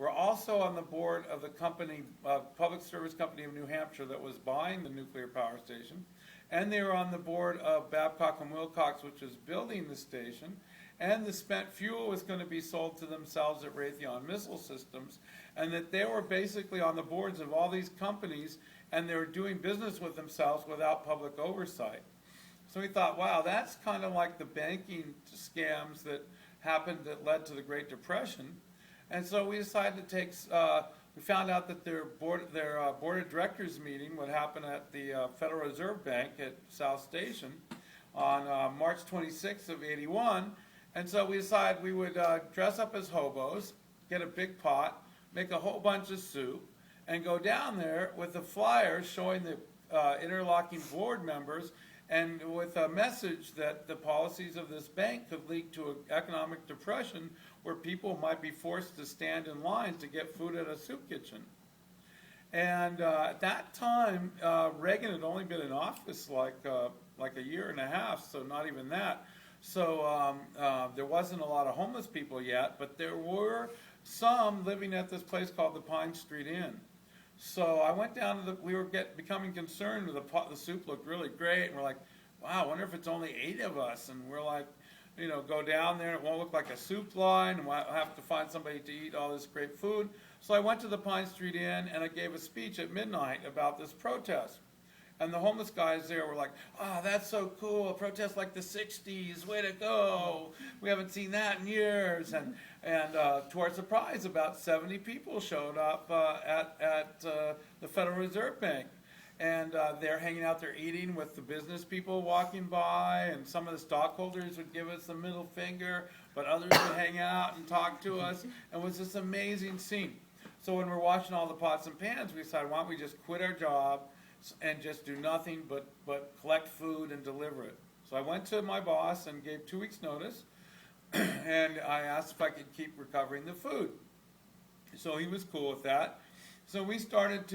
were also on the board of the company, Public Service Company of New Hampshire, that was buying the nuclear power station. And they were on the board of Babcock and Wilcox, which was building the station. And the spent fuel was going to be sold to themselves at Raytheon Missile Systems. And that they were basically on the boards of all these companies, and they were doing business with themselves without public oversight. So we thought, wow, that's kind of like the banking scams that happened that led to the Great Depression. And so we decided to take, we found out that their board of directors meeting would happen at the Federal Reserve Bank at South Station on March 26th of '81. And so we decided we would dress up as hobos, get a big pot, make a whole bunch of soup, and go down there with the flyers showing the interlocking board members, and with a message that the policies of this bank could lead to an economic depression where people might be forced to stand in lines to get food at a soup kitchen. And at that time, Reagan had only been in office like a year and a half, so not even that. So there wasn't a lot of homeless people yet, but there were some living at this place called the Pine Street Inn. So I went down to we were becoming concerned. The soup looked really great, and we're like, wow, I wonder if it's only 8 of us. And we're like, go down there, it won't look like a soup line, and we'll have to find somebody to eat all this great food. So I went to the Pine Street Inn, and I gave a speech at midnight about this protest. And the homeless guys there were like, oh, that's so cool, a protest like the 60s, way to go. We haven't seen that in years. And to our surprise, about 70 people showed up at the Federal Reserve Bank. And they're hanging out there eating with the business people walking by, and some of the stockholders would give us the middle finger, but others would hang out and talk to us. And it was this amazing scene. So when we're washing all the pots and pans, we decided, why don't we just quit our job and just do nothing but collect food and deliver it. So I went to my boss and gave 2 weeks' notice, and I asked if I could keep recovering the food. So he was cool with that. So we started to